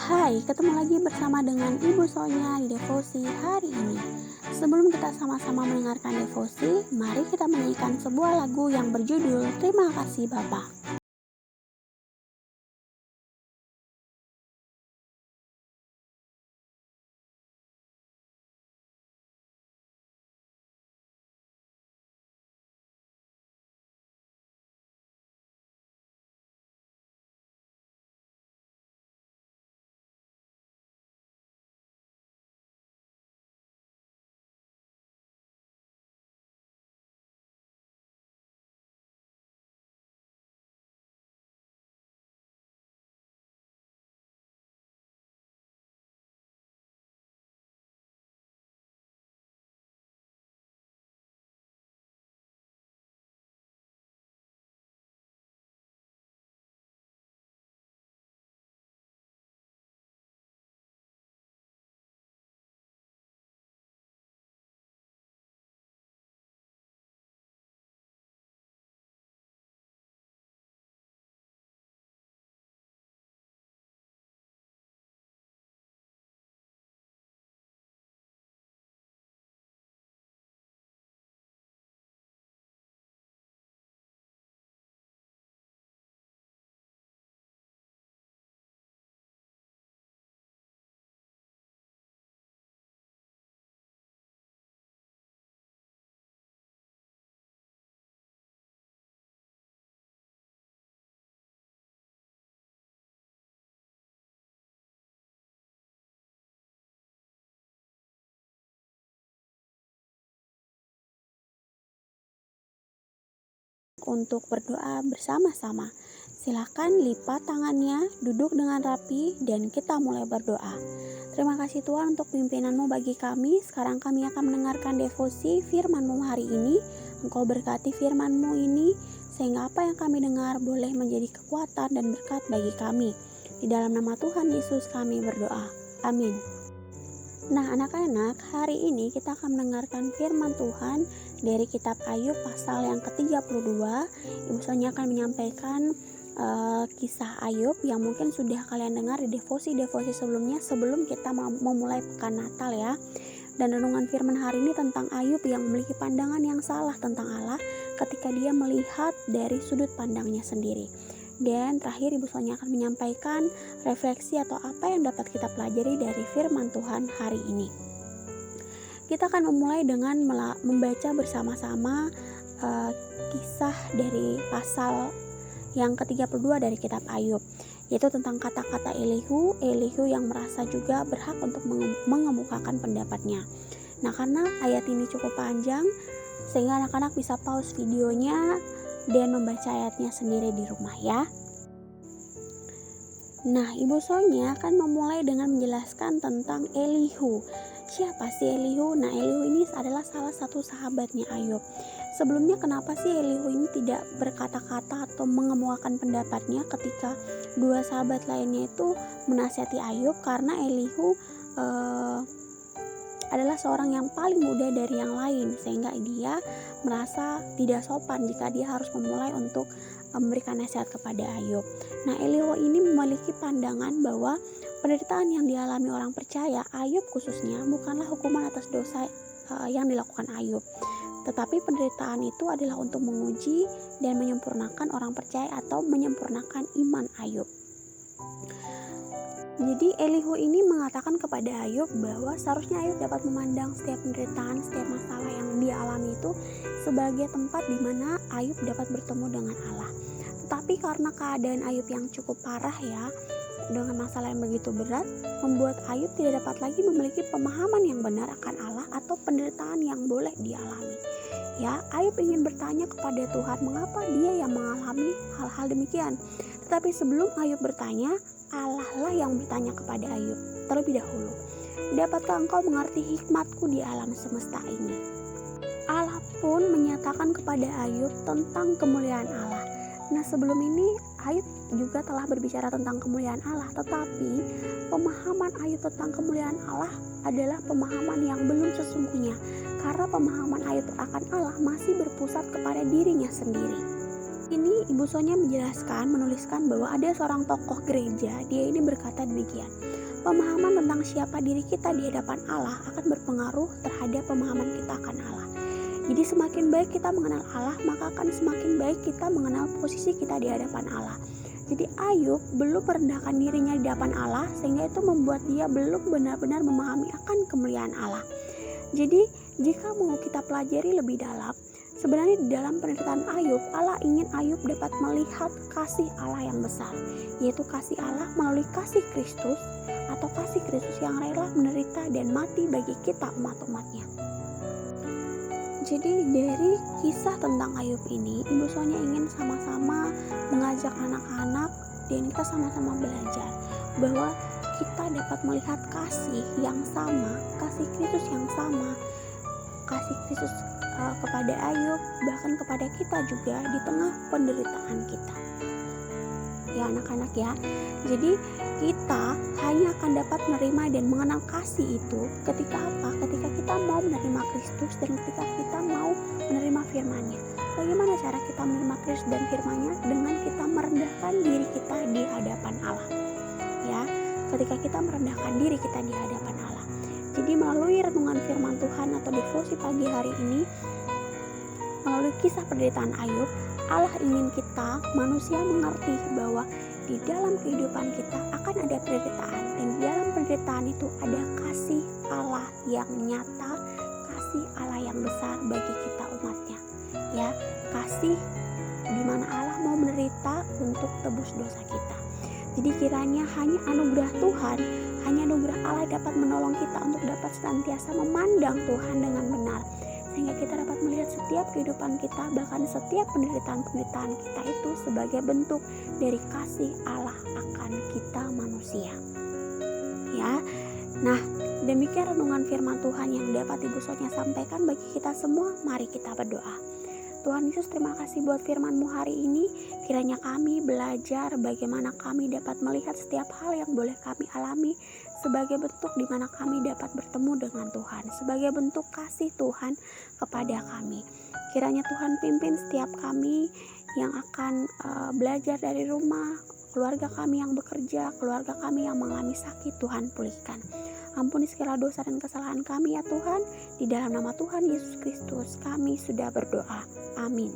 Hai, ketemu lagi bersama dengan Ibu Sonya di Devosi hari ini. Sebelum kita sama-sama mendengarkan Devosi, mari kita menyanyikan sebuah lagu yang berjudul Terima Kasih Bapa. Untuk berdoa bersama-sama. Silakan lipat tangannya, duduk dengan rapi, dan kita mulai berdoa. Terima kasih Tuhan untuk pimpinan-Mu bagi kami. Sekarang kami akan mendengarkan devosi firman-Mu hari ini. Engkau berkati firman-Mu ini, sehingga apa yang kami dengar boleh menjadi kekuatan dan berkat bagi kami. Di dalam nama Tuhan Yesus kami berdoa. Amin. Nah, anak-anak, hari ini kita akan mendengarkan firman Tuhan dari kitab Ayub pasal yang ke-32. Ibu Sonya akan menyampaikan kisah Ayub yang mungkin sudah kalian dengar di devosi-devosi sebelumnya sebelum kita memulai pekan Natal ya. Dan renungan firman hari ini tentang Ayub yang memiliki pandangan yang salah tentang Allah ketika dia melihat dari sudut pandangnya sendiri. Dan terakhir Ibu Sonya akan menyampaikan refleksi atau apa yang dapat kita pelajari dari firman Tuhan hari ini. Kita akan memulai dengan membaca bersama-sama kisah dari pasal yang ke-32 dari kitab Ayub, yaitu tentang kata-kata Elihu yang merasa juga berhak untuk mengemukakan pendapatnya. Nah, karena ayat ini cukup panjang, sehingga anak-anak bisa pause videonya dan membaca ayatnya sendiri di rumah ya. Nah, Ibu Sonya akan memulai dengan menjelaskan tentang Elihu. Siapa sih Elihu? Nah, Elihu ini adalah salah satu sahabatnya Ayub. Sebelumnya kenapa sih Elihu ini tidak berkata-kata atau mengemukakan pendapatnya ketika dua sahabat lainnya itu menasihati Ayub? Karena Elihu adalah seorang yang paling muda dari yang lain, sehingga dia merasa tidak sopan jika dia harus memulai untuk memberikan nasihat kepada Ayub. Nah, Elihu ini memiliki pandangan bahwa penderitaan yang dialami orang percaya, Ayub khususnya, bukanlah hukuman atas dosa yang dilakukan Ayub, tetapi penderitaan itu adalah untuk menguji dan menyempurnakan orang percaya atau menyempurnakan iman Ayub. Jadi Elihu ini mengatakan kepada Ayub bahwa seharusnya Ayub dapat memandang setiap penderitaan, setiap masalah yang dia alami itu sebagai tempat di mana Ayub dapat bertemu dengan Allah. Tetapi karena keadaan Ayub yang cukup parah ya, dengan masalah yang begitu berat, membuat Ayub tidak dapat lagi memiliki pemahaman yang benar akan Allah atau penderitaan yang boleh dialami. Ya, Ayub ingin bertanya kepada Tuhan mengapa dia yang mengalami hal-hal demikian. Tetapi sebelum Ayub bertanya, Allah lah yang bertanya kepada Ayub terlebih dahulu. Dapatkah engkau mengerti hikmatku di alam semesta ini? Allah pun menyatakan kepada Ayub tentang kemuliaan Allah. Nah, sebelum ini Ayub juga telah berbicara tentang kemuliaan Allah, tetapi pemahaman Ayub tentang kemuliaan Allah adalah pemahaman yang belum sesungguhnya, karena pemahaman Ayub akan Allah masih berpusat kepada dirinya sendiri. Ini Ibu Sonya menuliskan bahwa ada seorang tokoh gereja, dia ini berkata demikian, Pemahaman tentang siapa diri kita di hadapan Allah akan berpengaruh terhadap pemahaman kita akan Allah. Jadi semakin baik kita mengenal Allah, maka akan semakin baik kita mengenal posisi kita di hadapan Allah. Jadi Ayub belum merendahkan dirinya di hadapan Allah, sehingga itu membuat dia belum benar-benar memahami akan kemuliaan Allah. Jadi jika mau kita pelajari lebih dalam, sebenarnya di dalam penderitaan Ayub, Allah ingin Ayub dapat melihat kasih Allah yang besar, yaitu kasih Allah melalui kasih Kristus, atau kasih Kristus yang rela menderita dan mati bagi kita umat-umatnya. Jadi dari kisah tentang Ayub ini, Ibu Sonia ingin sama-sama mengajak anak-anak dan kita sama-sama belajar bahwa kita dapat melihat kasih yang sama, kasih Kristus yang sama, kasih Kristus kepada Ayub, bahkan kepada kita juga di tengah penderitaan kita. Ya anak-anak ya, jadi kita hanya akan dapat menerima dan mengenal kasih itu ketika apa? Ketika kita mau menerima Kristus dan ketika kita mau menerima firman-Nya. Bagaimana cara kita menerima Kristus dan firman-Nya? Dengan kita merendahkan diri kita di hadapan Allah. Ya, ketika kita merendahkan diri kita di hadapan Allah. Jadi melalui renungan firman Tuhan atau devosi pagi hari ini, melalui kisah penderitaan Ayub, Allah ingin kita manusia mengerti bahwa di dalam kehidupan kita akan ada penderitaan, dan di dalam penderitaan itu ada kasih Allah yang nyata, kasih Allah yang besar bagi kita umatnya. Ya, kasih di mana Allah mau menderita untuk tebus dosa kita. Jadi kiranya hanya anugerah Tuhan, hanya anugerah Allah dapat menolong kita untuk dapat senantiasa memandang Tuhan dengan benar, sehingga kita dapat melihat setiap kehidupan kita, bahkan setiap penderitaan-penderitaan kita itu sebagai bentuk dari kasih Allah akan kita manusia. Ya, nah demikian renungan firman Tuhan yang dapat Ibu Sonia sampaikan bagi kita semua. Mari kita berdoa. Tuhan Yesus, terima kasih buat firman-Mu hari ini. Kiranya kami belajar bagaimana kami dapat melihat setiap hal yang boleh kami alami sebagai bentuk di mana kami dapat bertemu dengan Tuhan, sebagai bentuk kasih Tuhan kepada kami. Kiranya Tuhan pimpin setiap kami yang akan belajar dari rumah, keluarga kami yang bekerja, keluarga kami yang mengalami sakit, Tuhan pulihkan. Ampuni segala dosa dan kesalahan kami ya Tuhan. Di dalam nama Tuhan Yesus Kristus kami sudah berdoa. Amin.